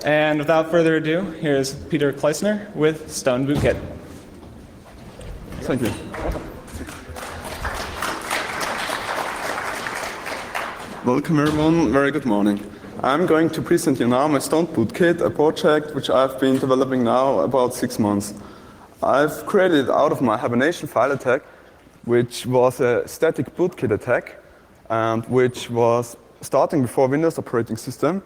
And without further ado, here's Peter Kleissner with Stone Bootkit. Thank you. Welcome everyone, very good morning. I'm going to present you now my Stone Bootkit, a project which I've been developing now about 6 months. I've created it out of my hibernation file attack, which was a static bootkit attack, and which was starting before Windows operating system,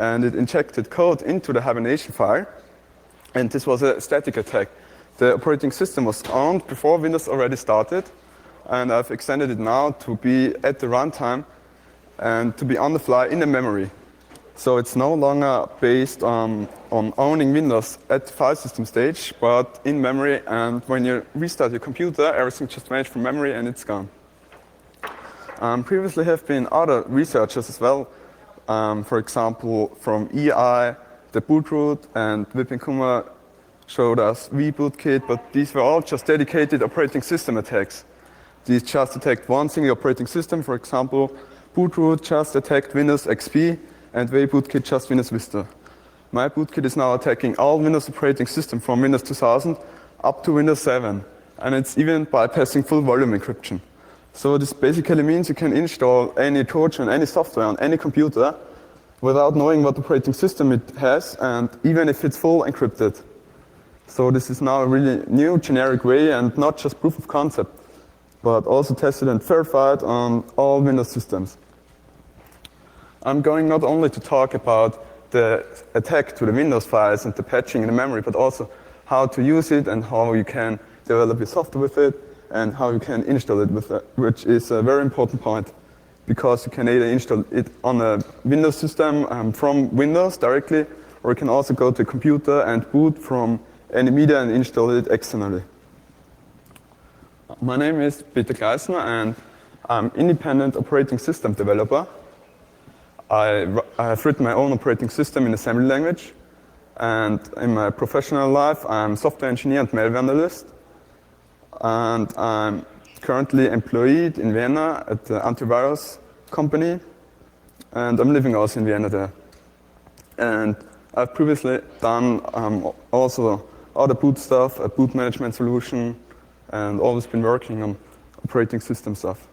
and it injected code into the hibernation file, and this was a static attack. The operating system was owned before Windows already started, and I've extended it now to be at the runtime and to be on the fly in the memory. So it's no longer based on owning Windows at the file system stage, but in memory, and when you restart your computer, everything just vanished from memory and it's gone. Previously have been other researchers as well, for example from EI, the Bootroot, and Vipin Kumar showed us vBootkit, but these were all just dedicated operating system attacks. These just attacked one single operating system. For example, Bootroot just attacked Windows XP, and vBootkit just Windows Vista. My bootkit is now attacking all Windows operating system from Windows 2000 up to Windows 7, and it's even bypassing full volume encryption. So this basically means you can install any Trojan, any software on any computer without knowing what operating system it has, and even if it's full encrypted. So this is now a really new generic way, and not just proof of concept, but also tested and verified on all Windows systems. I'm going not only to talk about the attack to the Windows files and the patching in the memory, but also how to use it and how you can develop your software with it, and how you can install it with it, which is a very important point, because you can either install it on a Windows system from Windows directly, or you can also go to a computer and boot from any media and install it externally. My name is Peter Kleissner, and I'm independent operating system developer. I have written my own operating system in assembly language, and in my professional life I'm software engineer and malware analyst. And I'm currently employed in Vienna at the antivirus company, and I'm living also in Vienna there. And I've previously done also other boot stuff, a boot management solution, and always been working on operating system stuff.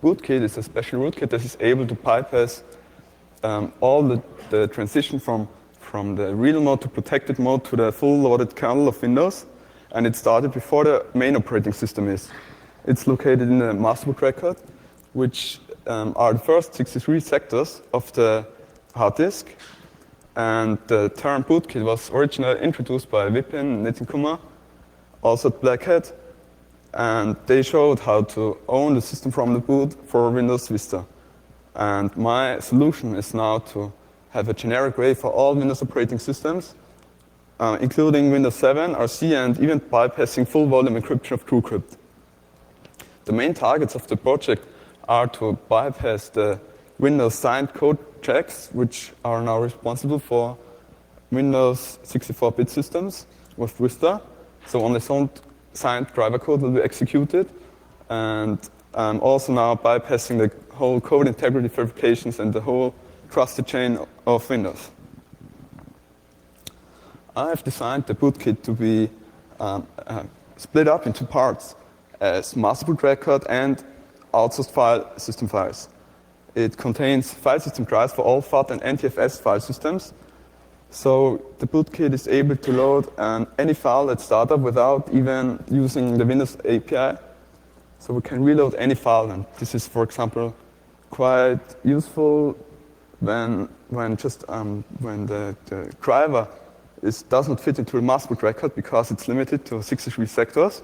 Bootkit is a special rootkit that is able to bypass all the transition from the real mode to protected mode to the full loaded kernel of Windows, and it started before the main operating system is. It's located in the masterboot record, which are the first 63 sectors of the hard disk. And the term bootkit was originally introduced by Vipin and Nitin Kumar, also at Black Hat, and they showed how to own the system from the boot for Windows Vista. And my solution is now to have a generic way for all Windows operating systems, including Windows 7, RC, and even bypassing full volume encryption of TrueCrypt. The main targets of the project are to bypass the Windows signed code checks, which are now responsible for Windows 64-bit systems with Vista. So only signed driver code will be executed, and also now bypassing the whole code integrity verifications and the whole trusted chain of Windows. I have designed the bootkit to be split up into parts as masterboot record and outsourced file system files. It contains file system drives for all FAT and NTFS file systems. So the bootkit is able to load any file at startup without even using the Windows API. So we can reload any file, and this is, for example, quite useful when the driver does not fit into the masterboot record because it's limited to 63 sectors.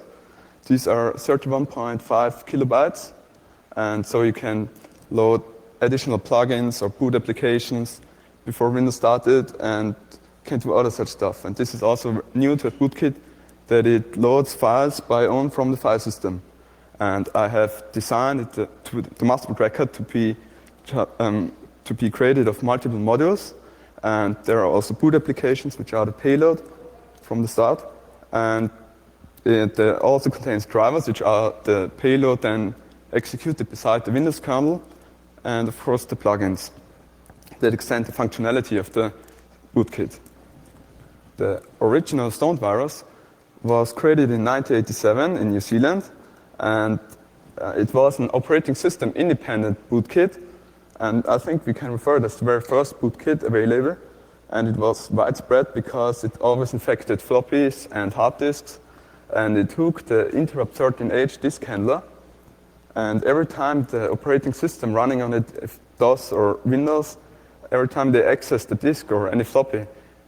These are 31.5 kilobytes, and so you can load additional plugins or boot applications before Windows started and can do other such stuff. And this is also new to Bootkit, that it loads files by own from the file system. And I have designed the masterboot record to be created of multiple modules. And there are also boot applications, which are the payload from the start. And it also contains drivers, which are the payload then executed beside the Windows kernel, and of course the plugins. that extend the functionality of the Bootkit. The original stoned virus was created in 1987 in New Zealand, and it was an operating system independent bootkit, and I think we can refer it as the very first bootkit available. And it was widespread because it always infected floppies and hard disks, and it hooked the interrupt 13H disk handler. And every time the operating system running on it, if DOS or Windows, every time they access the disk or any floppy,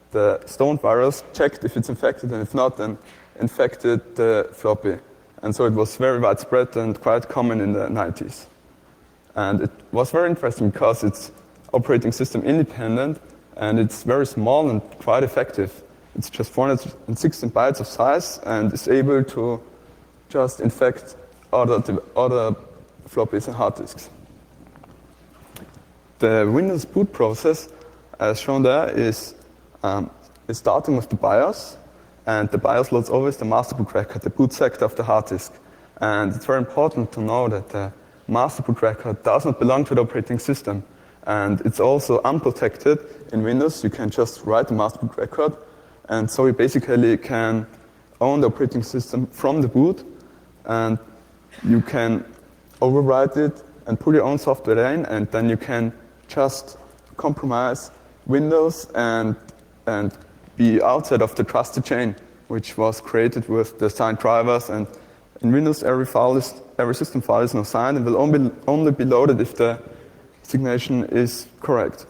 the stoned virus checked if it's infected, and if not, then infected the floppy. And so it was very widespread and quite common in the 90s. And it was very interesting because it's operating system independent, and it's very small and quite effective. It's just 416 bytes of size and is able to just infect other floppies and hard disks. The Windows boot process, as shown there, is starting with the BIOS, and the BIOS loads always the master boot record, the boot sector of the hard disk. And it's very important to know that the master boot record does not belong to the operating system. And it's also unprotected in Windows. You can just write the master boot record, and so you basically can own the operating system from the boot, and you can overwrite it and put your own software in, and then you can just compromise Windows and be outside of the trusted chain, which was created with the signed drivers. And in Windows, every system file is now signed and will only be loaded if the signation is correct.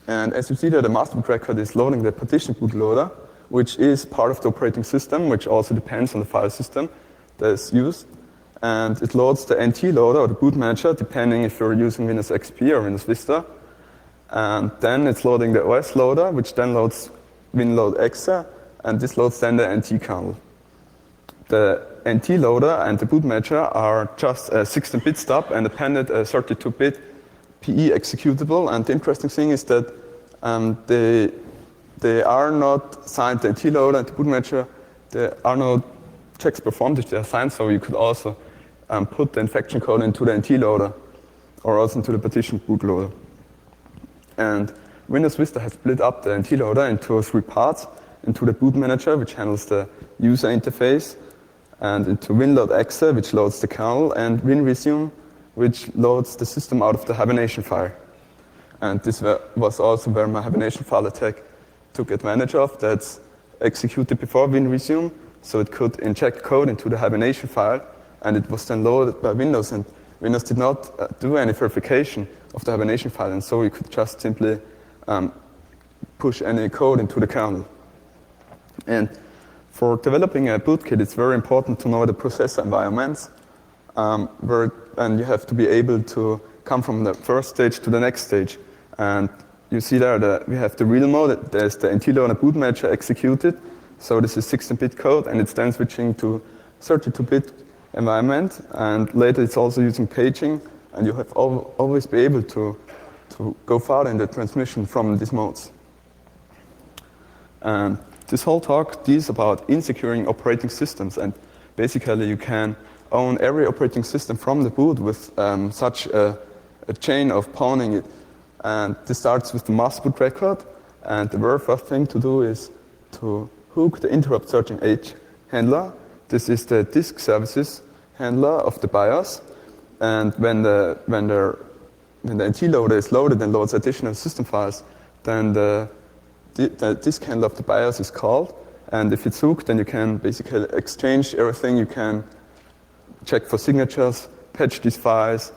And as you see there, the master boot record is loading the partition bootloader, which is part of the operating system, which also depends on the file system that is used. And it loads the NT loader or the boot manager, depending if you're using Windows XP or Windows Vista. And then it's loading the OS loader, which then loads WinLoad.exe, and this loads then the NT kernel. The NT loader and the boot manager are just a 16-bit stub and appended a 32-bit PE executable. And the interesting thing is that they are not signed, the NT loader and the boot manager. There are no checks performed if they are signed, so you could also put the infection code into the NT loader or also into the partition bootloader. And Windows Vista has split up the NT loader into 3 parts, into the boot manager, which handles the user interface, and into WinLoad.exe, which loads the kernel, and WinResume, which loads the system out of the hibernation file. And this was also where my hibernation file attack took advantage of. That's executed before WinResume, so it could inject code into the hibernation file, and it was then loaded by Windows, and Windows did not do any verification of the hibernation file, and so you could just simply push any code into the kernel. And for developing a bootkit, it's very important to know the processor environments, and you have to be able to come from the first stage to the next stage. And you see there that we have the real mode. There's the NT loader boot manager executed. So this is 16-bit code, and it's then switching to 32-bit environment. And later it's also using paging, and you have always be able to go further in the transmission from these modes. And this whole talk deals about insecuring operating systems, and basically you can own every operating system from the boot with such a chain of pawning it. And this starts with the master boot record, and the very first thing to do is to hook the interrupt 13H handler. This is the disk services handler of the BIOS, and when the NT loader is loaded and loads additional system files, then the disk handler of the BIOS is called, and if it's hooked, then you can basically exchange everything. You can check for signatures, patch these files,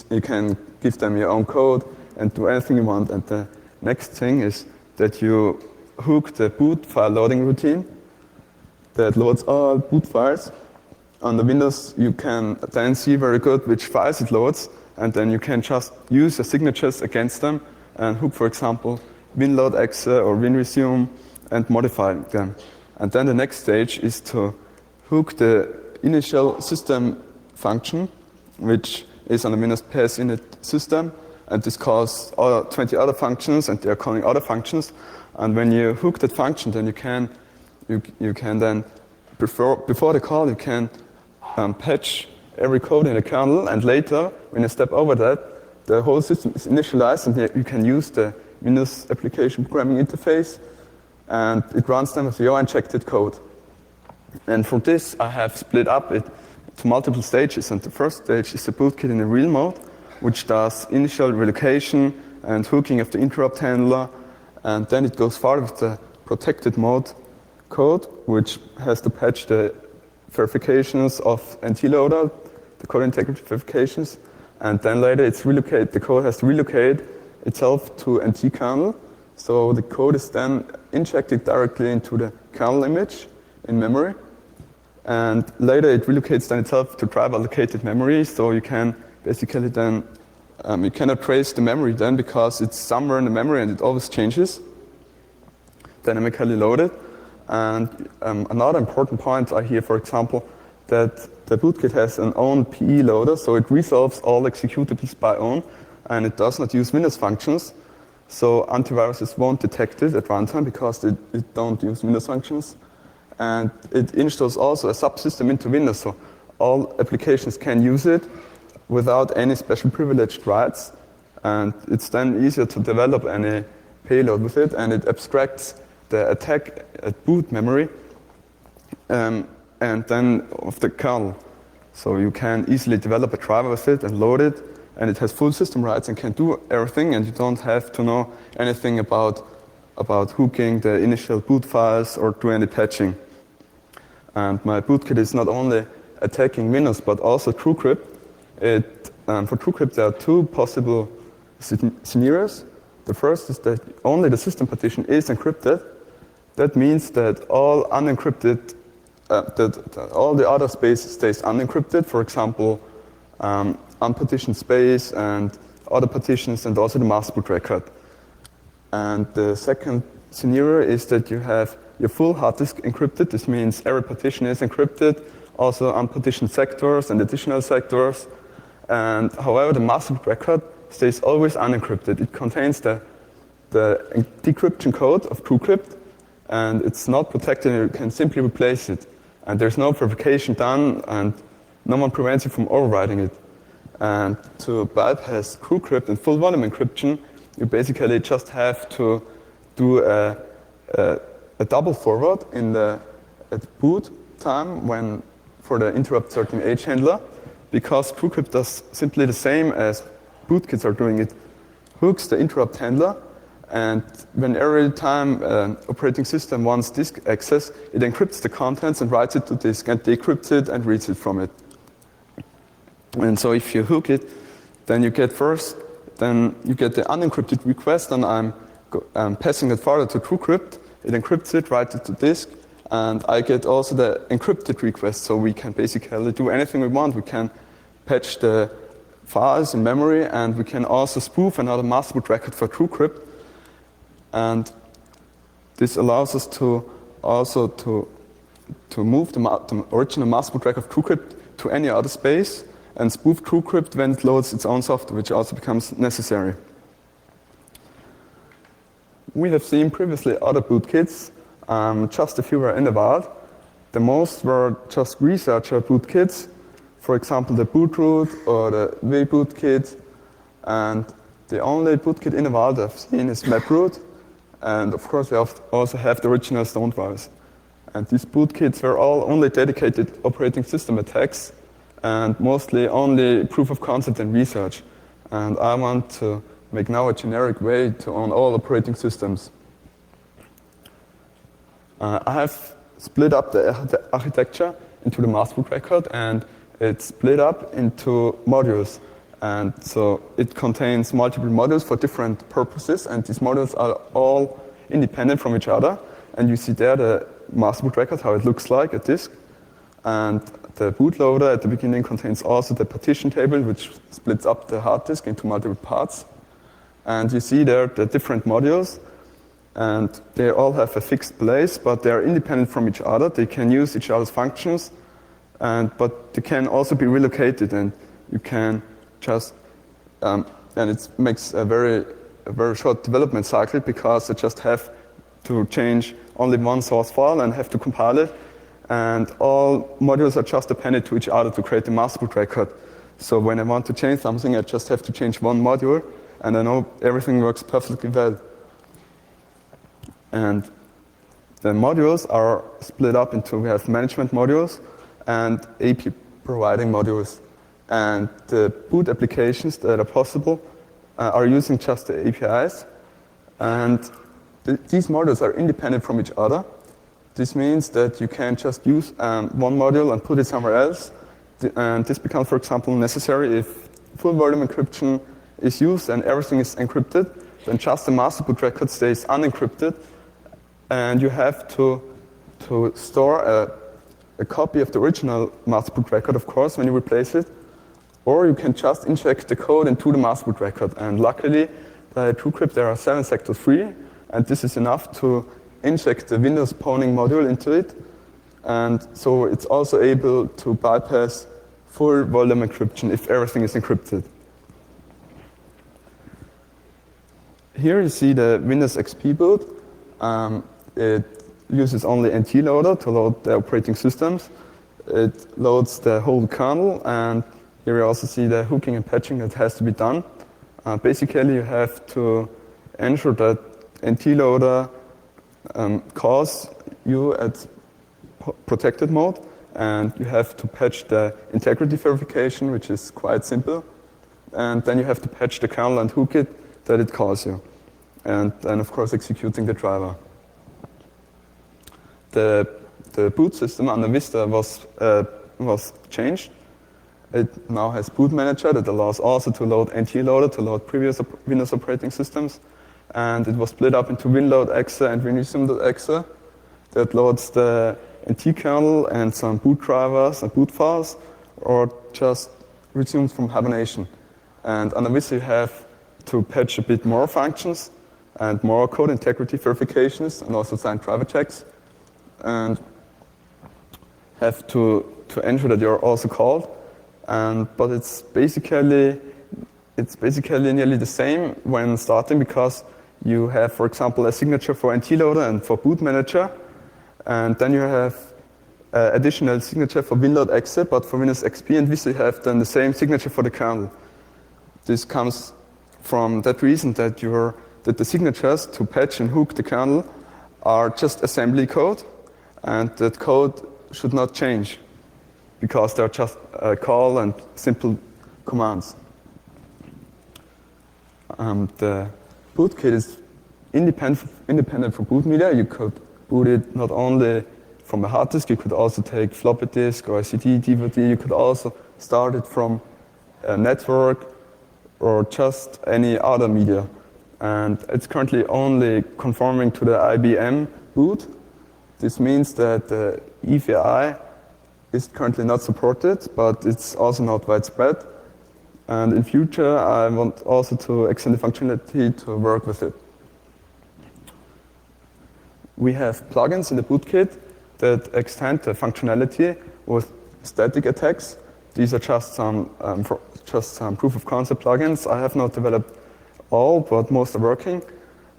you can give them your own code and do anything you want. And the next thing is that you hook the boot file loading routine that loads all boot files. On the Windows, you can then see very good which files it loads, and then you can just use the signatures against them and hook, for example, WinLoad.exe or WinResume and modify them. And then the next stage is to hook the initial system function, which is on the Windows PS init system, and this calls 20 other functions, and they are calling other functions. And when you hook that function, then you can then before the call you can patch every code in the kernel, and later when you step over that, the whole system is initialized, and you can use the Windows application programming interface, and it runs them with your injected code. And for this, I have split up it to multiple stages, and the first stage is the Bootkit in a real mode, which does initial relocation and hooking of the interrupt handler, and then it goes further with the protected mode code, which has to patch the verifications of NT-loader, the code integrity verifications, and then later the code has to relocate itself to NT kernel. So the code is then injected directly into the kernel image in memory, and later it relocates then itself to drive allocated memory. So you can basically then you cannot trace the memory then because it's somewhere in the memory and it always changes, dynamically loaded. And another important point are here, for example, that the Bootkit has an own PE loader, so it resolves all executables by own, and it does not use Windows functions. So antiviruses won't detect it at runtime because it don't use Windows functions. And it installs also a subsystem into Windows, so all applications can use it without any special privileged rights. And it's then easier to develop any payload with it, and it abstracts the attack at boot memory and then of the kernel. So you can easily develop a driver with it and load it, and it has full system rights and can do everything, and you don't have to know anything about hooking the initial boot files or do any patching. And my Bootkit is not only attacking Windows but also TrueCrypt. For TrueCrypt there are two possible scenarios. The first is that only the system partition is encrypted. That means that all unencrypted, that all the other space stays unencrypted. For example, unpartitioned space and other partitions, and also the master boot record. And the second scenario is that you have your full hard disk encrypted. This means every partition is encrypted, also unpartitioned sectors and additional sectors. And however, the master boot record stays always unencrypted. It contains the decryption code of TrueCrypt, and it's not protected, and you can simply replace it. And there's no verification done, and no one prevents you from overwriting it. And to bypass TrueCrypt and full volume encryption, you basically just have to do a double forward at boot time for the interrupt 13H handler, because TrueCrypt does simply the same as Bootkits are doing. It hooks the interrupt handler, and when every time operating system wants disk access, it encrypts the contents and writes it to disk and decrypts it and reads it from it. And so if you hook it, then you get the unencrypted request, and I'm passing it further to TrueCrypt. It encrypts it, writes it to disk, and I get also the encrypted request, so we can basically do anything we want. We can patch the files in memory, and we can also spoof another master boot record for TrueCrypt. And this allows us to also to move the original master boot record of TrueCrypt to any other space and spoof TrueCrypt when it loads its own software, which also becomes necessary. We have seen previously other bootkits. Just a few were in the wild. The most were just researcher bootkits, for example, the Bootroot or the Bootkit. And the only bootkit in the wild I've seen is MapRoot. And of course, we also have the original Stonewise. And these bootkits were all only dedicated operating system attacks, and mostly only proof of concept and research. And I want to make now a generic way to own all operating systems. I have split up the architecture into the master boot record, and it's split up into modules. And so it contains multiple modules for different purposes, and these modules are all independent from each other. And you see there the master boot record, how it looks like, a disk. And the bootloader at the beginning contains also the partition table, which splits up the hard disk into multiple parts. And you see there the different modules, and they all have a fixed place, but they are independent from each other. They can use each other's functions, but they can also be relocated, and you can just, and it makes a very short development cycle, because they just have to change only one source file and have to compile it. And all modules are just appended to each other to create the master boot record. So when I want to change something, I just have to change one module, and I know everything works perfectly well. And the modules are split up into, we have management modules and AP providing modules. And the boot applications that are possible are using just the APIs. And these modules are independent from each other. This means that you can just use one module and put it somewhere else. And this becomes, for example, necessary if full volume encryption is used and everything is encrypted, then just the master boot record stays unencrypted. And you have to store a copy of the original master boot record, of course, when you replace it. Or you can just inject the code into the master boot record. And luckily, by TrueCrypt, there are 7 sectors free. And this is enough to inject the Windows pawning module into it. And so it's also able to bypass full volume encryption if everything is encrypted. Here you see the Windows XP boot. It uses only NT loader to load the operating systems. It loads the whole kernel, and here you also see the hooking and patching that has to be done. Basically, you have to ensure that NT loader calls you at protected mode, and you have to patch the integrity verification, which is quite simple. And then you have to patch the kernel and hook it that it calls you. And then, of course, executing the driver. The boot system under Vista was changed. It now has boot manager that allows also to load NT loader, to load previous Windows operating systems. And it was split up into winload.exe and resume.exe that loads the NT kernel and some boot drivers and boot files, or just resumes from Hibernation. And under Vista you have to patch a bit more functions and more code integrity verifications and also signed driver checks. And have to ensure that you're also called. But it's basically nearly the same when starting, because you have, for example, a signature for NT loader and for boot manager, and then you have additional signature for winload.exe, but for Windows XP and Vista you have then the same signature for the kernel. This comes from that reason that the signatures to patch and hook the kernel are just assembly code, and that code should not change because they're just call and simple commands. The Bootkit is independent from boot media. You could boot it not only from a hard disk, you could also take floppy disk or a CD, DVD. You could also start it from a network or just any other media. And it's currently only conforming to the IBM boot. This means that the EVI is currently not supported, but it's also not widespread. And in future, I want also to extend the functionality to work with it. We have plugins in the Bootkit that extend the functionality with static attacks. These are just some proof of concept plugins. I have not developed all, but most are working.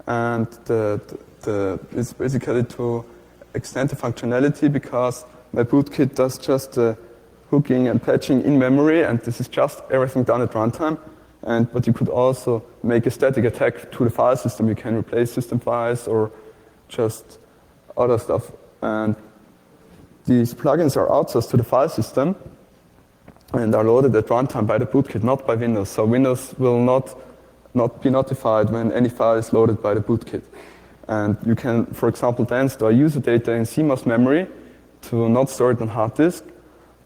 And it's basically to extend the functionality, because my Bootkit does just the hooking and patching in memory, and this is just everything done at runtime. But you could also make a static attack to the file system. You can replace system files or just other stuff. And these plugins are outsourced to the file system and are loaded at runtime by the Bootkit, not by Windows. So Windows will not be notified when any file is loaded by the Bootkit. And you can, for example, then store user data in CMOS memory to not store it on hard disk.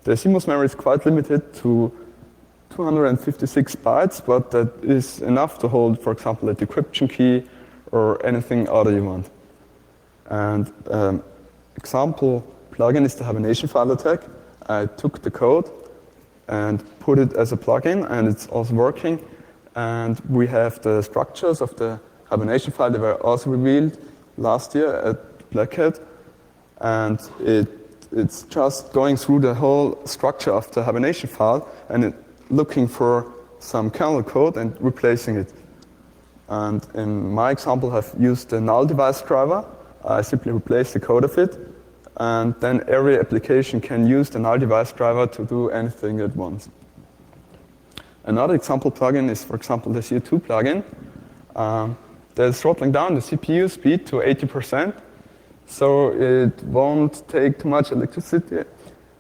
The CMOS memory is quite limited to 256 bytes, but that is enough to hold, for example, a decryption key or anything other you want. And example plugin is the Hibernation file attack. I took the code and put it as a plugin, and it's also working. And we have the structures of the Hibernation file that were also revealed last year at Black Hat. And it's just going through the whole structure of the Hibernation file and looking for some kernel code and replacing it. And in my example, I've used the null device driver. I simply replace the code of it, and then every application can use the null device driver to do anything it wants. Another example plugin is, for example, the CO2 plugin. That's throttling down the CPU speed to 80%, so it won't take too much electricity,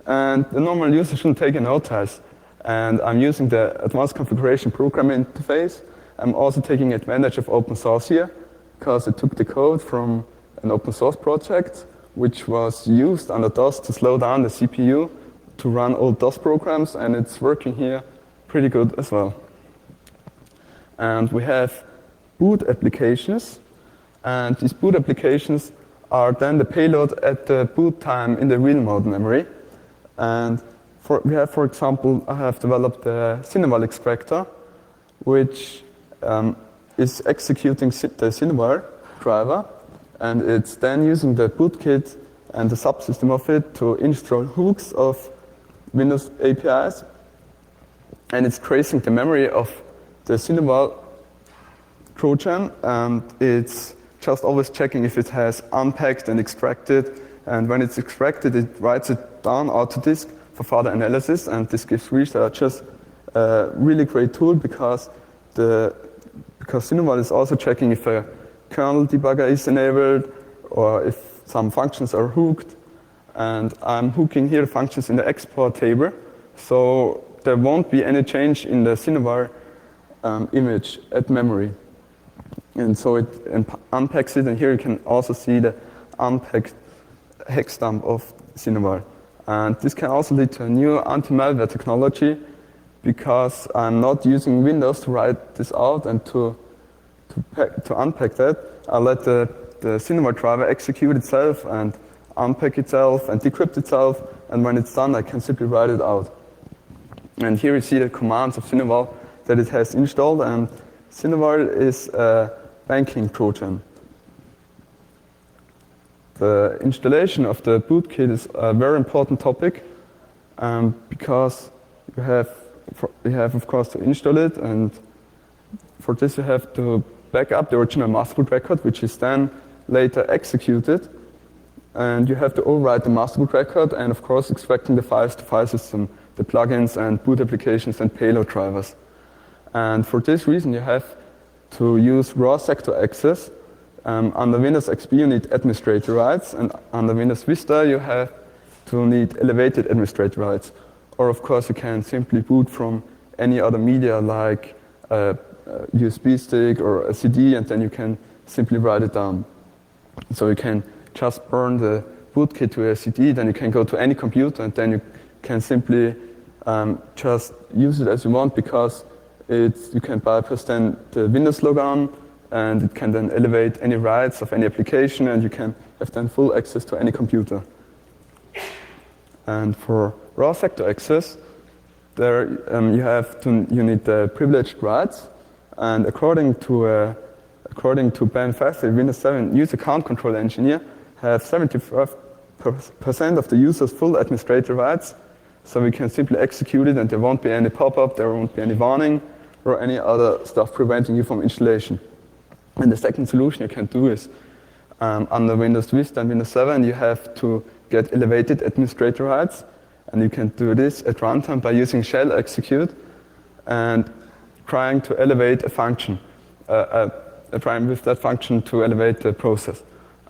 and the normal user shouldn't take a notice. And I'm using the advanced configuration program interface. I'm also taking advantage of open source here, because it took the code from an open source project, which was used under DOS to slow down the CPU to run old DOS programs, and it's working here pretty good as well. And we have boot applications, and these boot applications are then the payload at the boot time in the real mode memory. And we have, for example, I have developed the Cineval extractor, which is executing the Cineval driver, and it's then using the Bootkit and the subsystem of it to install hooks of Windows APIs, and it's tracing the memory of the Cineval Trojan, and it's just always checking if it has unpacked and extracted, and when it's extracted, it writes it down out to disk for further analysis, and this gives researchers a really great tool because Cineval is also checking if a kernel debugger is enabled or if some functions are hooked. And I'm hooking here the functions in the export table, so there won't be any change in the Cineval image at memory. And so it unpacks it, and here you can also see the unpacked hex dump of Cineval. And this can also lead to a new anti-malware technology, because I'm not using Windows to write this out and to unpack that. I let the Cineval driver execute itself and unpack itself and decrypt itself, and when it's done, I can simply write it out. And here you see the commands of Cineval that it has installed, and Cineval is a banking Trojan. The installation of the Bootkit is a very important topic, because you have, of course, to install it, and for this you have to back up the original master boot record, which is then later executed. And you have to overwrite the master boot record, and of course extracting the files to file system, the plugins and boot applications and payload drivers. And for this reason you have to use raw sector access. Under Windows XP you need administrator rights, and under Windows Vista you have to need elevated administrator rights. Or of course you can simply boot from any other media like a USB stick or a CD, and then you can simply write it down. So you can just burn the Bootkit to a CD, then you can go to any computer, and then you can simply just use it as you want, because you can bypass then the Windows logon, and it can then elevate any rights of any application, and you can have then full access to any computer. And for raw sector access, there you need the privileged rights, and according to Ben Fassel, Windows 7 user account control engineer, have 75% of the users full administrator rights, so we can simply execute it and there won't be any pop-up, there won't be any warning, or any other stuff preventing you from installation. And the second solution you can do is, under Windows Vista and Windows 7, you have to get elevated administrator rights, and you can do this at runtime by using shell execute and trying to elevate a function, trying with that function to elevate the process.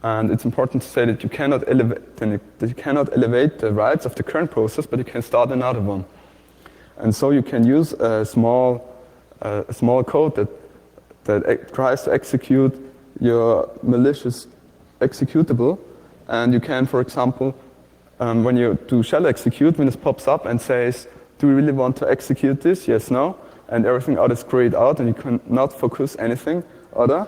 And it's important to say that you cannot elevate the rights of the current process, but you can start another one. And so you can use a small code that tries to execute your malicious executable. And you can, for example, when you do shell execute, Windows pops up and says, do we really want to execute this? Yes, no. And everything else is grayed out, and you cannot focus anything other.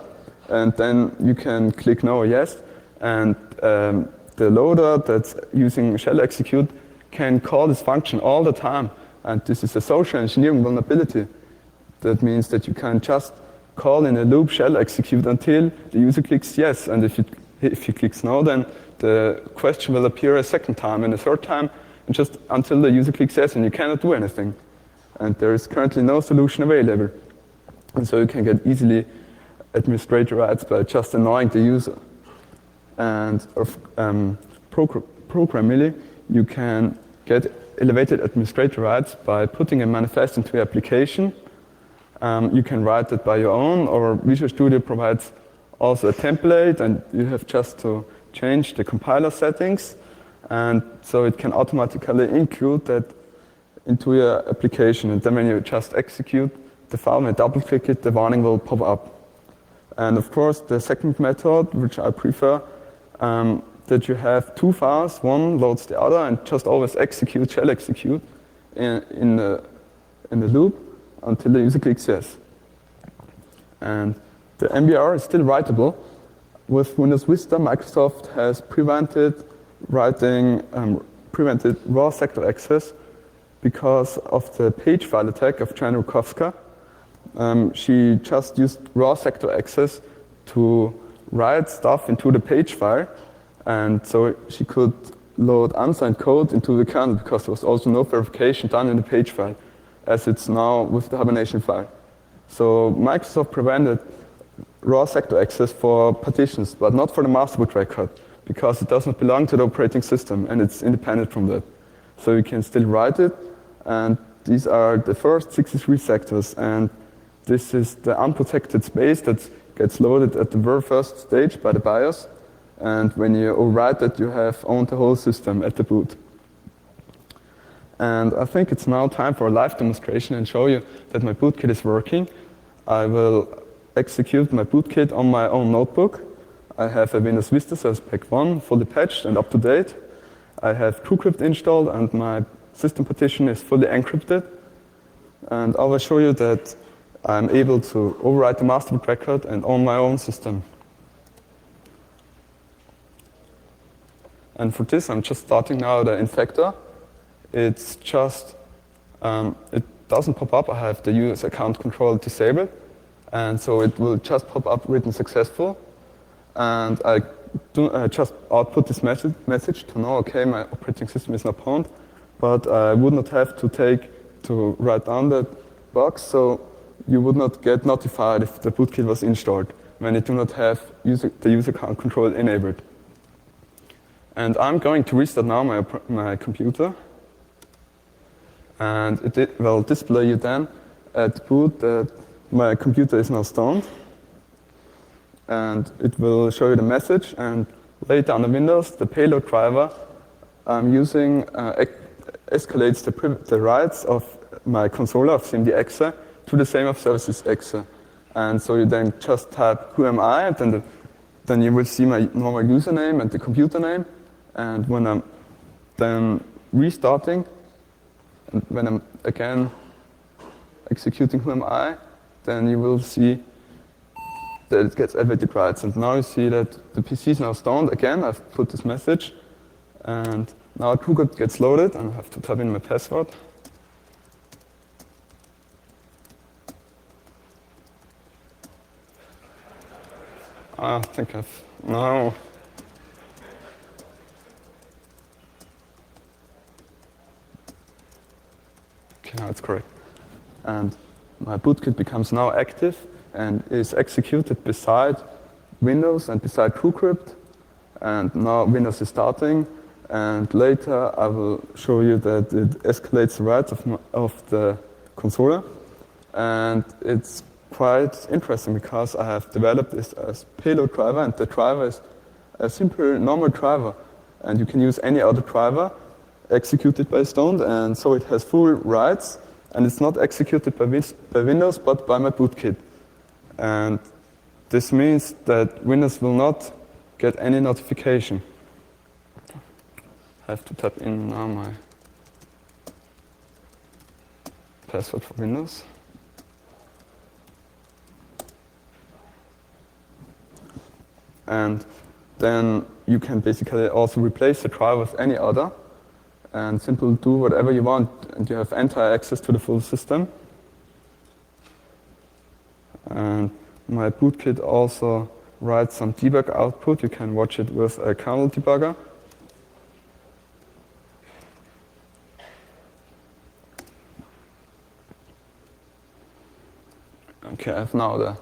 And then you can click no or yes. And the loader that's using shell execute can call this function all the time. And this is a social engineering vulnerability. That means that you can just call in a loop shell execute until the user clicks yes. And if he clicks no, then the question will appear a second time and a third time, and just until the user clicks yes, and you cannot do anything. And there is currently no solution available. And so you can get easily administrator rights by just annoying the user. And programmably, you can get elevated administrator rights by putting a manifest into your application. You can write it by your own, or Visual Studio provides also a template, and you have just to change the compiler settings, and so it can automatically include that into your application. And then when you just execute the file and double-click it, the warning will pop up. And of course, the second method, which I prefer, that you have two files, one loads the other, and just always shall execute in the loop until the user clicks yes. And the MBR is still writable. With Windows Vista, Microsoft has prevented raw sector access because of the page file attack of Jan Rukowska. She just used raw sector access to write stuff into the page file, and so she could load unsigned code into the kernel because there was also no verification done in the page file, as it's now with the Hibernation file. So Microsoft prevented raw sector access for partitions, but not for the master boot record, because it does not belong to the operating system and it's independent from that. So you can still write it, and these are the first 63 sectors, and this is the unprotected space that gets loaded at the very first stage by the BIOS, and when you overwrite it, you have owned the whole system at the boot. And I think it's now time for a live demonstration and show you that my Bootkit is working. I will execute my Bootkit on my own notebook. I have a Windows Vista Service Pack 1 fully patched and up to date. I have TrueCrypt installed and my system partition is fully encrypted. And I will show you that I'm able to overwrite the master boot record and own my own system. And for this, I'm just starting now the infector. It's just, it doesn't pop up. I have the user account control disabled. And so it will just pop up written successful. And I just output this message to know, okay, my operating system is not pwned. But I would not have to write down that box, so you would not get notified if the Bootkit was installed when you do not have the user account control enabled. And I'm going to restart now my computer. And it will display you then at boot that my computer is now stoned. And it will show you the message. And later on the Windows, the payload driver I'm using escalates the rights of my controller of CMD-exe to the same of services-exe. And so you then just type who am I, and then you will see my normal username and the computer name. And when I'm then restarting, and when I'm again executing who am I, then you will see that it gets elevated rights. And now you see that the PC is now stoned again. I've put this message, and now TrueCrypt gets loaded, and I have to type in my password. I think no. Okay, now it's correct. And my Bootkit becomes now active and is executed beside Windows and beside TrueCrypt. And now Windows is starting. And later I will show you that it escalates the rights of the controller. And it's quite interesting because I have developed this as payload driver, and the driver is a simple normal driver. And you can use any other driver executed by Stoned, and so it has full rights, and it's not executed by Windows, but by my Bootkit. And this means that Windows will not get any notification. I have to type in now my password for Windows. And then you can basically also replace the driver with any other and simply do whatever you want, and you have entire access to the full system. And my Bootkit also writes some debug output. You can watch it with a kernel debugger. Okay, I have now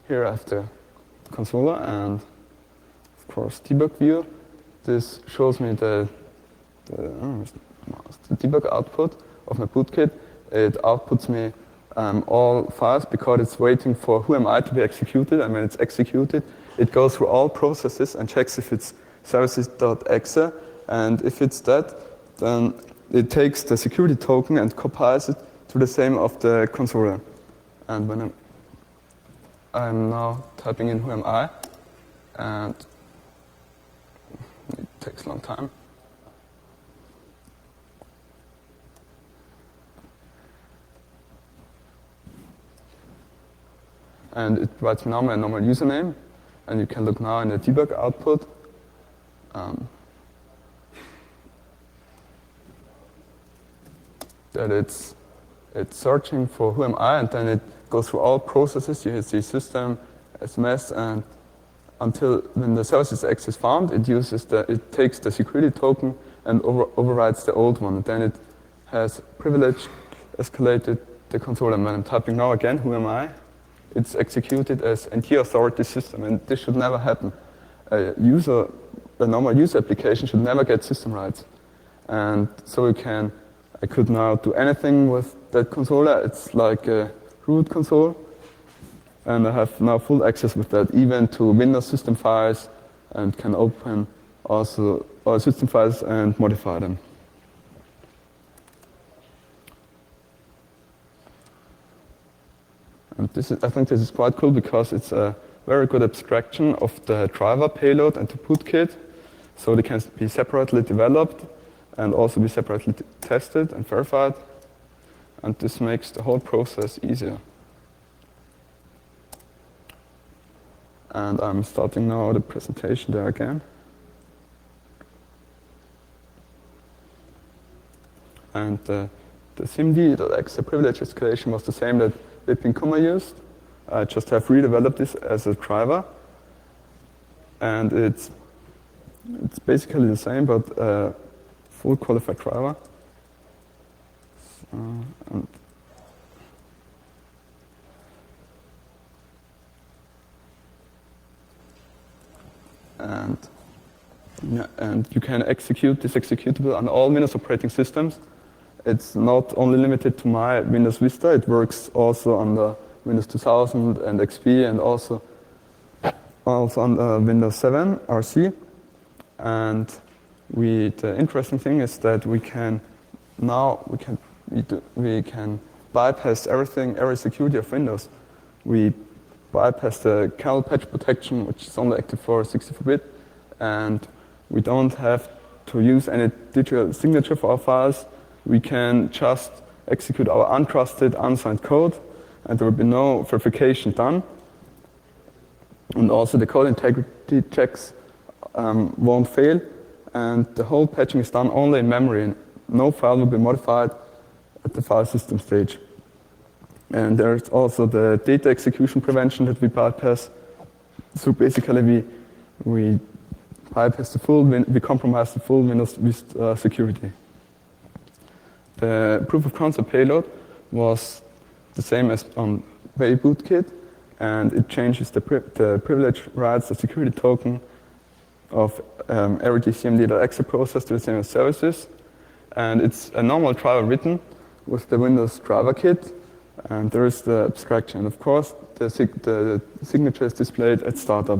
here I have the controller and of course debug view. This shows me the debug output of my Bootkit. It outputs me all files because it's waiting for who am I to be executed, and when it's executed, it goes through all processes and checks if it's services.exe, and if it's that, then it takes the security token and compiles it to the same of the controller. And when I'm now typing in who am I, and it takes a long time. And it writes me now my normal username, and you can look now in the debug output. That it's searching for who am I, and then it goes through all processes. You see system, SMS, and until when the services X is found, it takes the security token and overrides the old one. And then it has privilege escalated the controller. And when I'm typing now again, who am I? It's executed as NT authority system, and this should never happen. A normal user application should never get system rights. And so I could now do anything with that controller. It's like a root console, and I have now full access with that, even to Windows system files, and can open also all system files and modify them. And I think this is quite cool because it's a very good abstraction of the driver payload and the Bootkit, so they can be separately developed and also be separately tested and verified. And this makes the whole process easier. And I'm starting now the presentation there again. And the SIMD.exe privilege escalation was the same that Bootkit used. I just have redeveloped this as a driver. And it's basically the same, but a full qualified driver. And you can execute this executable on all Windows operating systems. It's not only limited to my Windows Vista, it works also on the Windows 2000 and XP, and also on the Windows 7 RC. And the interesting thing is that we can bypass everything, every security of Windows. We bypass the kernel patch protection, which is only active for 64-bit, and we don't have to use any digital signature for our files. We can just execute our untrusted, unsigned code, and there will be no verification done. And also the code integrity checks won't fail, and the whole patching is done only in memory, and no file will be modified at the file system stage. And there's also the data execution prevention that we bypass. So basically we bypass we compromise the full Windows security. The proof of concept payload was the same as on Bootkit, and it changes the privilege rights, the security token of every DCMD.exe process to the same as services. And it's a normal driver written with the Windows driver kit, and there is the abstraction. Of course, the signature is displayed at startup.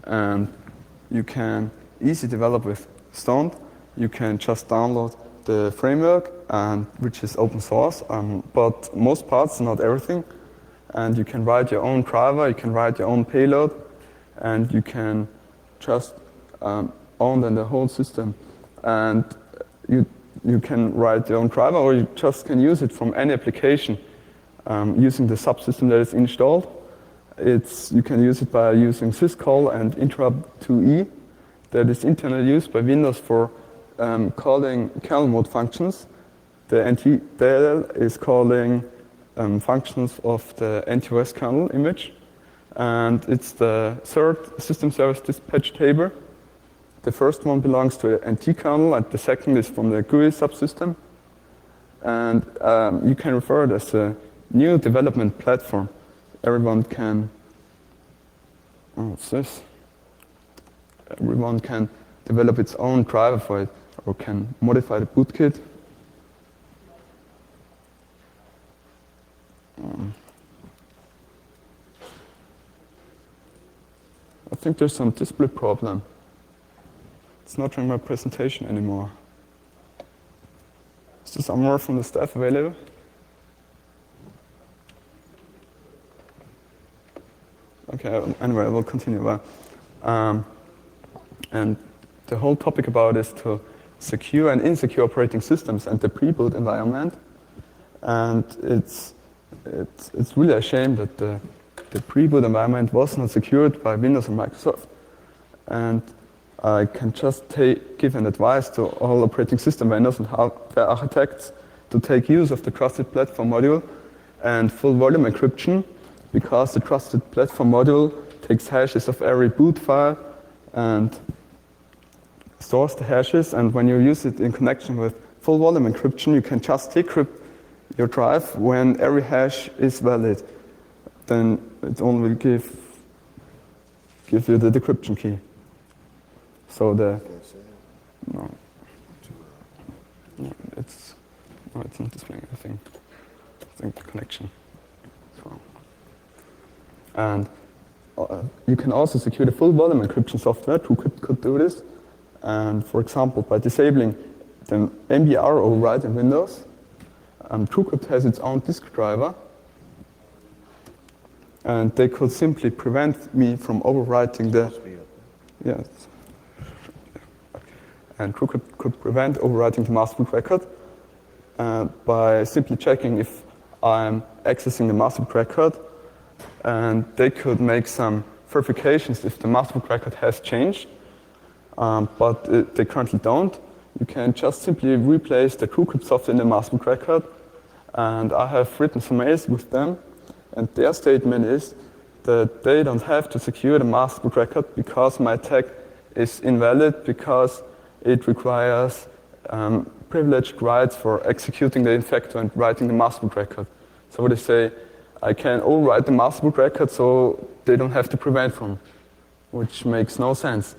And you can easily develop with Stoned. You can just download the framework, which is open source, but most parts, not everything. And you can write your own driver, you can write your own payload, and you can just own then the whole system. And you can write your own driver, or you just can use it from any application using the subsystem that is installed. You can use it by using syscall and interrupt2e that is internally used by Windows for calling kernel mode functions. The NTDLL is calling functions of the NTOS kernel image, and it's the third system service dispatch table. The first one belongs to the NT kernel, and the second is from the GUI subsystem. And you can refer it as a new development platform. Everyone can, what's this? Everyone can develop its own driver for it. or can modify the bootkit. I think there's some display problem. It's not showing my presentation anymore. Is there some more from the staff available? Okay, anyway, I will continue. And the whole topic about is to secure and insecure operating systems and the pre-boot environment. And it's really a shame that the pre-boot environment was not secured by Windows and Microsoft. And I can just give an advice to all operating system vendors and hardware architects to take use of the Trusted Platform module and full volume encryption, because the Trusted Platform module takes hashes of every boot file and stores the hashes. And when you use it in connection with full volume encryption, you can just decrypt your drive when every hash is valid. Then it only will give you the decryption key. So it's not displaying. I think the connection is wrong. And you can also secure the full volume encryption software. TrueCrypt could do this. And for example, by disabling the MBR override in Windows, TrueCrypt has its own disk driver. And they could simply prevent me from overwriting the... Yes. And TrueCrypt could prevent overwriting the master boot record by simply checking if I'm accessing the master boot record. And they could make some verifications if the master boot record has changed, but they currently don't. You can just simply replace the TrueCrypt software in the master boot record. And I have written some mails with them, and their statement is that they don't have to secure the master boot record because my attack is invalid, because it requires privileged rights for executing the infector and writing the master boot record. So they say, I can overwrite the master boot record so they don't have to prevent from, which makes no sense.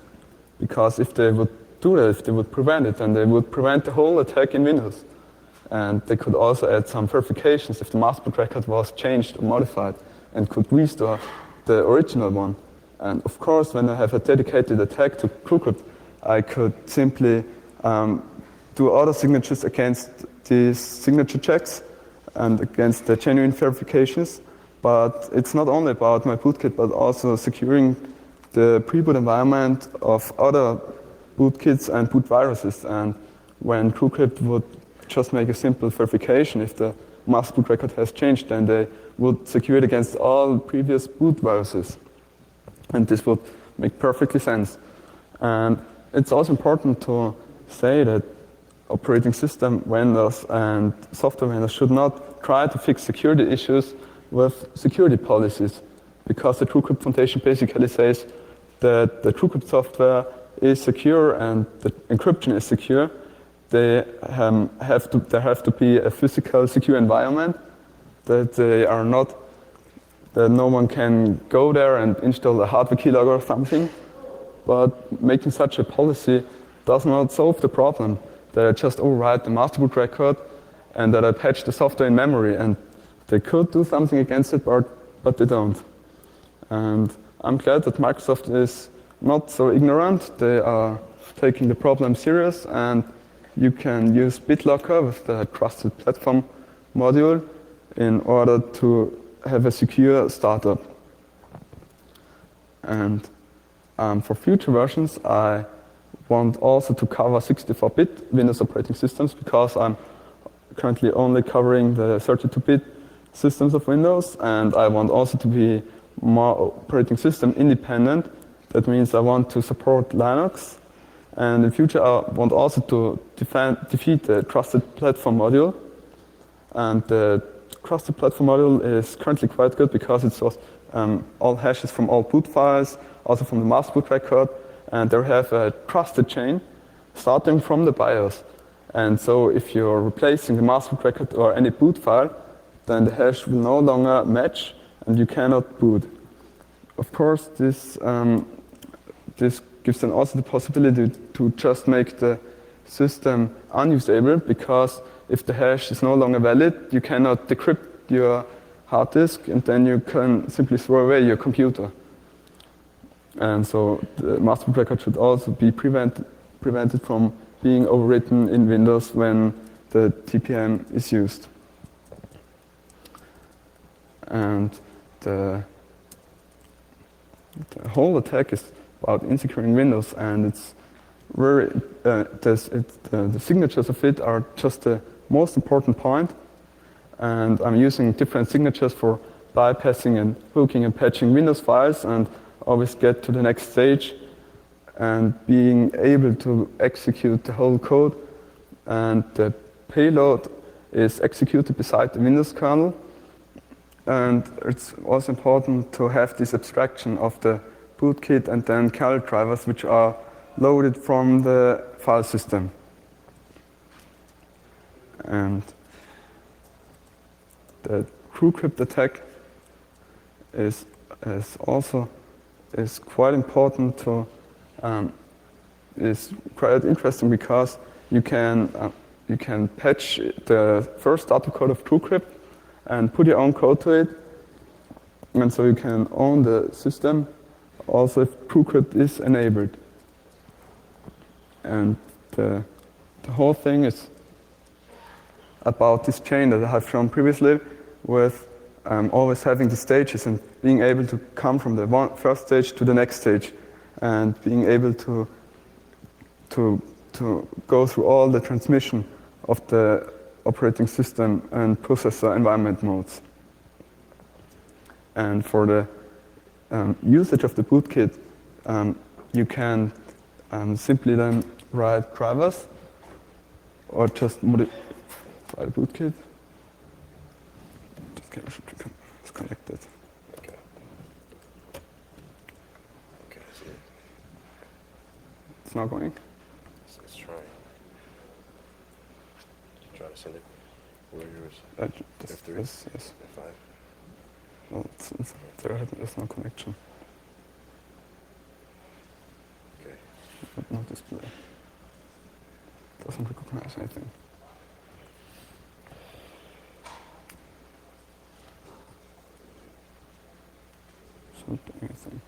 Because if they would do that, if they would prevent it, then they would prevent the whole attack in Windows. And they could also add some verifications if the master boot record was changed or modified and could restore the original one. And of course, when I have a dedicated attack to TrueCrypt, I could simply do auto signatures against these signature checks and against the genuine verifications. But it's not only about my bootkit, but also securing the pre-boot environment of other bootkits and boot viruses. And when TrueCrypt would just make a simple verification, if the master boot record has changed, then they would secure it against all previous boot viruses. And this would make perfectly sense. And it's also important to say that operating system vendors and software vendors should not try to fix security issues with security policies, because the TrueCrypt Foundation basically says that the TrueCrypt software is secure and the encryption is secure. There have to be a physical secure environment, that no one can go there and install a hardware keylogger or something. But making such a policy does not solve the problem. That I just overwrite the master boot record and that I patch the software in memory, and they could do something against it, but they don't. And I'm glad that Microsoft is not so ignorant. They are taking the problem serious, and you can use BitLocker with the Trusted Platform module in order to have a secure startup. And for future versions, I want also to cover 64-bit Windows operating systems, because I'm currently only covering the 32-bit systems of Windows, and I want also to be more operating system independent. That means I want to support Linux, and in future I want also to defeat the Trusted Platform module. And the Trusted Platform module is currently quite good because it stores all hashes from all boot files, also from the master boot record, and they have a trusted chain starting from the BIOS. And so if you're replacing the master boot record or any boot file, then the hash will no longer match and you cannot boot. Of course, this gives then also the possibility to just make the system unusable, because if the hash is no longer valid, you cannot decrypt your hard disk, and then you can simply throw away your computer. And so the master boot record should also be prevented from being overwritten in Windows when the TPM is used. And the whole attack is about insecuring Windows, and it's very the signatures of it are just the most important point. And I'm using different signatures for bypassing and hooking and patching Windows files, and always get to the next stage and being able to execute the whole code. And the payload is executed beside the Windows kernel. And it's also important to have this abstraction of the bootkit and then kernel drivers, which are loaded from the file system. And the TrueCrypt attack is quite important to is quite interesting, because you can patch the first starter code of TrueCrypt and put your own code to it, and so you can own the system also if TrueCrypt is enabled. And the whole thing is about this chain that I have shown previously, with always having the stages and being able to come from the first stage to the next stage, and being able to go through all the transmission of the operating system and processor environment modes. And for the usage of the bootkit, you can simply then write drivers, or just modify the bootkit. It's connected. Okay. Okay, I see it. It's not going. Let's try. Try to send it. Where yours? F3? Yes. F5? No, there's no connection. Okay. No display. Doesn't recognize anything. Anything.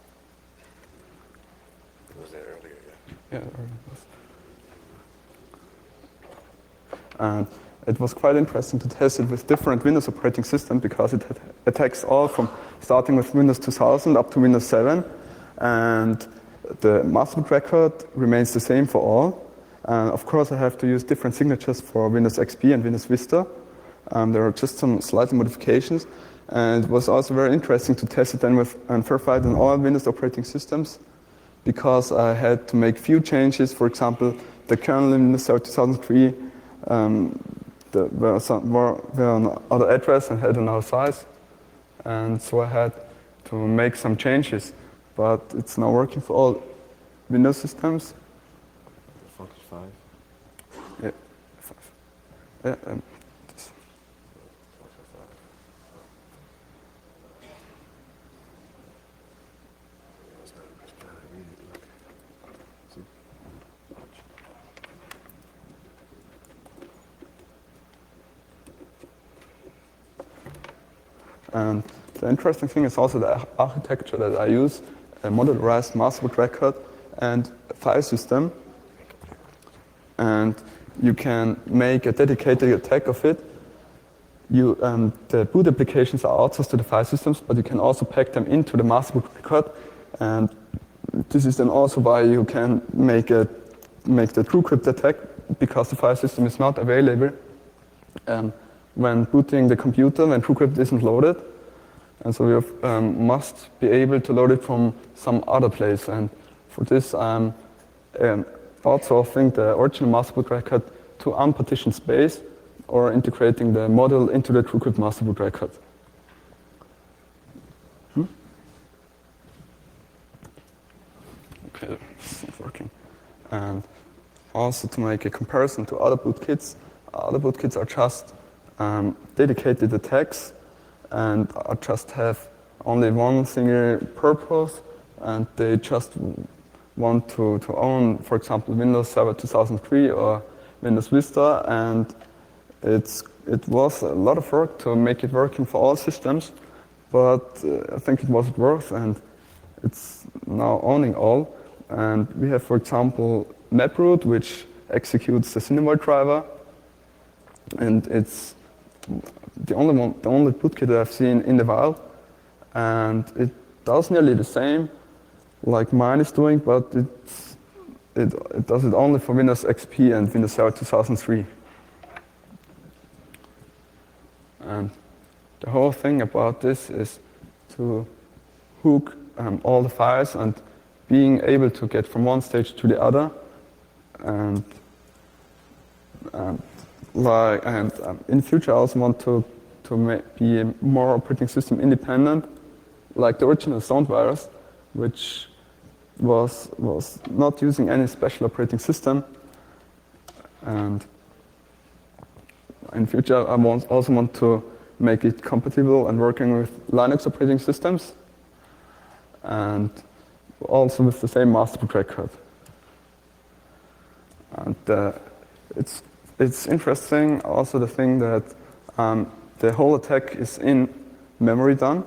It was there earlier, Yeah, there it was. And it was quite interesting to test it with different Windows operating systems, because it attacks all from starting with Windows 2000 up to Windows 7, and the master boot record remains the same for all. And of course, I have to use different signatures for Windows XP and Windows Vista. There are just some slight modifications. And it was also very interesting to test it then with and verify it on all Windows operating systems, because I had to make few changes. For example, the kernel in Windows 2003 were on other address and had another size, and so I had to make some changes. But it's now working for all Windows systems. Focus 5? Yeah, 5. Yeah, And the interesting thing is also the architecture that I use, a modularized master boot record and a file system. And you can make a dedicated attack of it. The boot applications are outsourced to the file systems, but you can also pack them into the master boot record. And this is then also why you can make the TrueCrypt attack, because the file system is not available when booting the computer, when TrueCrypt isn't loaded. And so we must be able to load it from some other place. And for this, I'm outsourcing the original master boot record to unpartitioned space, or integrating the model into the TrueCrypt master boot record. Okay, it's not working. And also to make a comparison to other bootkits. Other bootkits are just dedicated attacks, and just have only one single purpose, and they just want to own, for example, Windows Server 2003 or Windows Vista, and it was a lot of work to make it working for all systems, but I think it was worth, and it's now owning all. And we have, for example, MapRoot, which executes the Cinevolt driver, and it's the only bootkit that I've seen in the wild, and it does nearly the same like mine is doing, but it does it only for Windows XP and Windows Server 2003. And the whole thing about this is to hook all the files and being able to get from one stage to the other, and in future I also want to be more operating system independent, like the original sound virus, which was not using any special operating system. And in future I also want to make it compatible and working with Linux operating systems, and also with the same master record. And it's interesting also the thing that the whole attack is in memory done.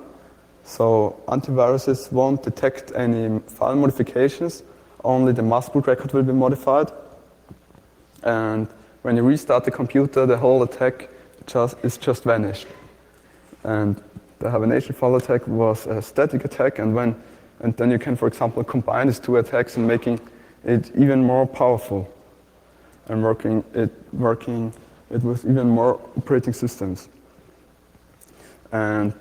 So antiviruses won't detect any file modifications, only the master record will be modified. And when you restart the computer, the whole attack is just vanished. And the hibernation file attack was a static attack, and then you can, for example, combine these two attacks and making it even more powerful and working it with even more operating systems. And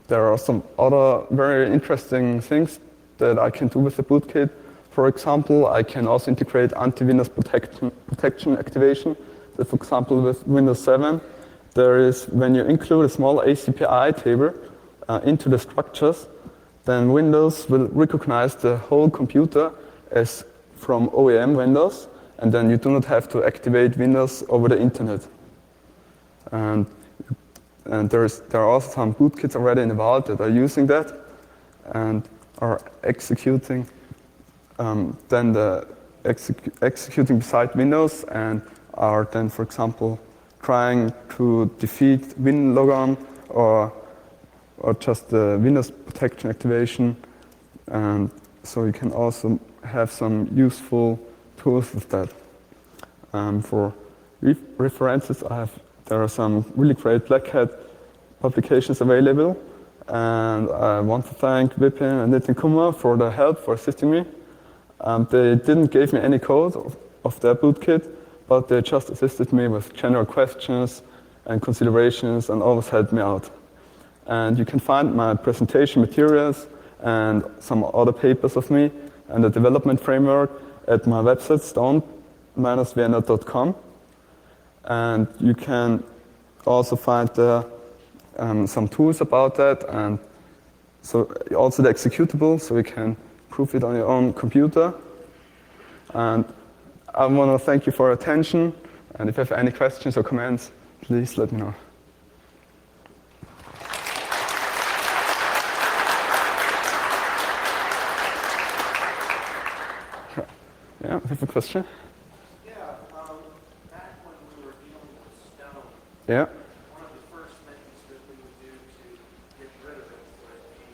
there are some other very interesting things that I can do with the bootkit. For example, I can also integrate anti-Windows protection activation. So for example, with Windows 7, there is, when you include a small ACPI table into the structures, then Windows will recognize the whole computer as from OEM Windows, and then you do not have to activate Windows over the internet. And there are also some bootkits already in the wild that are using that and are executing executing beside Windows, and are then, for example, trying to defeat WinLogon or just the Windows protection activation. And so you can also have some useful tools with that. For references, there are some really great Black Hat publications available, and I want to thank Vipin and Nitin Kumar for their help, for assisting me. They didn't give me any code of their bootkit, but they just assisted me with general questions and considerations and always helped me out. And you can find my presentation materials and some other papers of me and the development framework at my website, stone-vienna.com. And you can also find there some tools about that, and so also the executable, so you can prove it on your own computer. And I want to thank you for your attention, and if you have any questions or comments, please let me know. Yeah, I have a question. Back when we were dealing with Stone, Yeah. one of the first things that we would do to get rid of it was we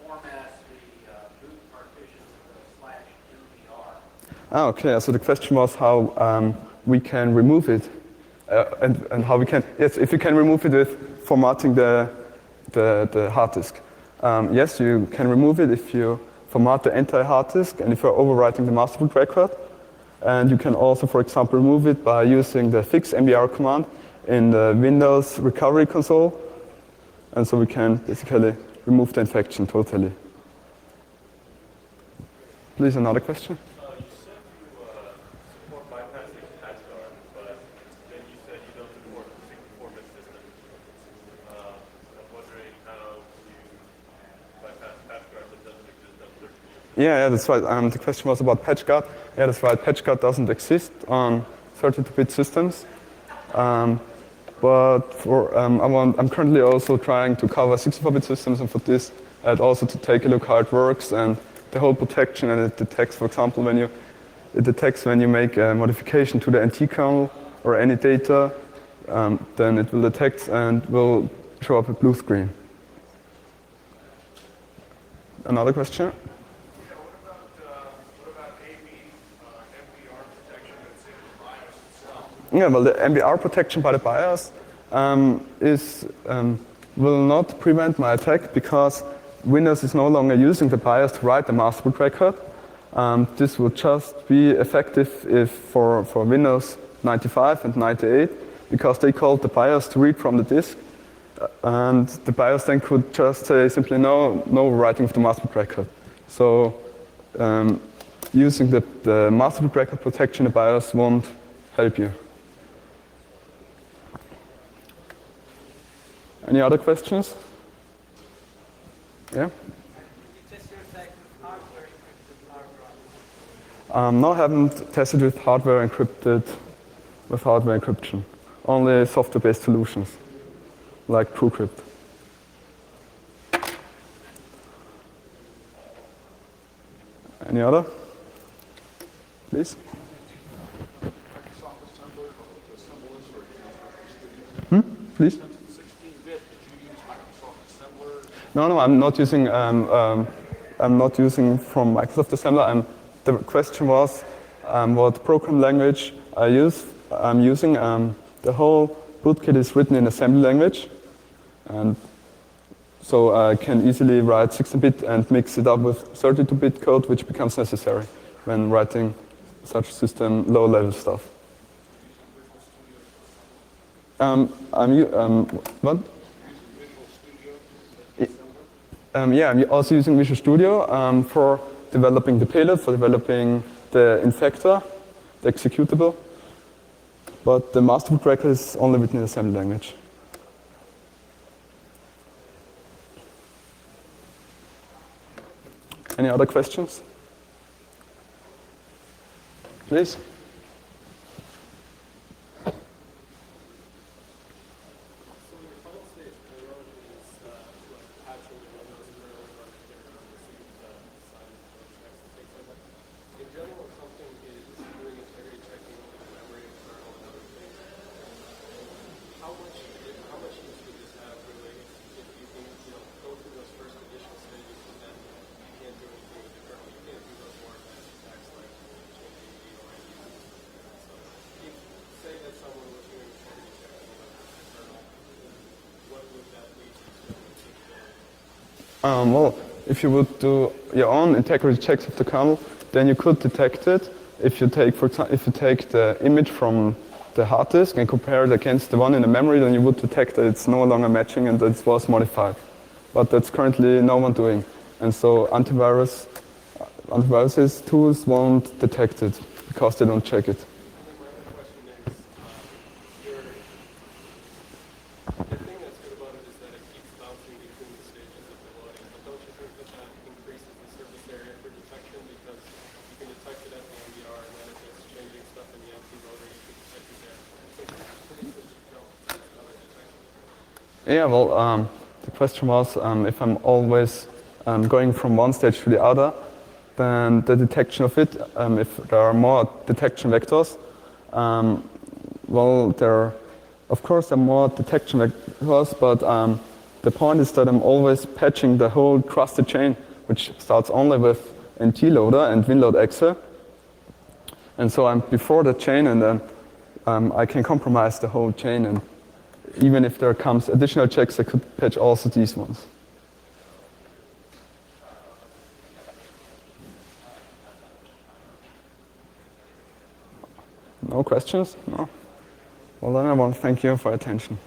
format the boot partition /MBR. Okay, so the question was how we can remove it, and how we can, yes, if you can remove it with formatting the hard disk. Yes, you can remove it if you format the entire hard disk and if you're overwriting the master boot record. And you can also, for example, remove it by using the fix MBR command in the Windows recovery console. And so we can basically remove the infection totally. Please, another question? You said you support bypassing PatchGuard, but then you said you don't support 64-bit systems. I'm wondering how you bypass PatchGuard that doesn't exist on 32-bit systems. Yeah, that's right. The question was about PatchGuard. Yeah, that's right. PatchGuard doesn't exist on 32-bit systems. But I'm currently also trying to cover 64-bit systems, and for this, I'd also to take a look how it works and the whole protection, and it detects, for example, it detects when you make a modification to the NT kernel or any data, then it will detect and will show up a blue screen. Another question? Yeah, what about MBR protection that's in the BIOS itself? Yeah, well, the MBR protection by the BIOS will not prevent my attack because Windows is no longer using the BIOS to write the master boot record. This would just be effective if for Windows 95 and 98 because they called the BIOS to read from the disk. And the BIOS then could just say simply no writing of the master boot record. So using the master boot record protection in the BIOS won't help you. Any other questions? Yeah? You test your attack with hardware encrypted hard drive. No, I haven't tested with hardware encryption. Only software-based solutions, like TrueCrypt. Any other? Please? Please? No, I'm not using from Microsoft Assembler. The question was what program language I'm using. The whole Bootkit is written in assembly language, and so I can easily write 16-bit and mix it up with 32-bit code, which becomes necessary when writing such system low-level stuff. What? Yeah, I'm also using Visual Studio for developing the payload, for developing the infector, the executable. But the master boot record is only written in assembly language. Any other questions? Please? Well, if you would do your own integrity checks of the kernel, then you could detect it. If you take, for example, if you take the image from the hard disk and compare it against the one in the memory, then you would detect that it's no longer matching and that it was modified. But that's currently no one doing, and so antivirus tools won't detect it because they don't check it. Yeah, well, the question was if I'm always going from one stage to the other, then the detection of it, if there are more detection vectors, well, of course, there are more detection vectors, but the point is that I'm always patching the whole trusted chain, which starts only with NT loader and winload exe. And so I'm before the chain, and then I can compromise the whole chain, and even if there comes additional checks, I could patch also these ones. No questions? No? Well, then I want to thank you for your attention.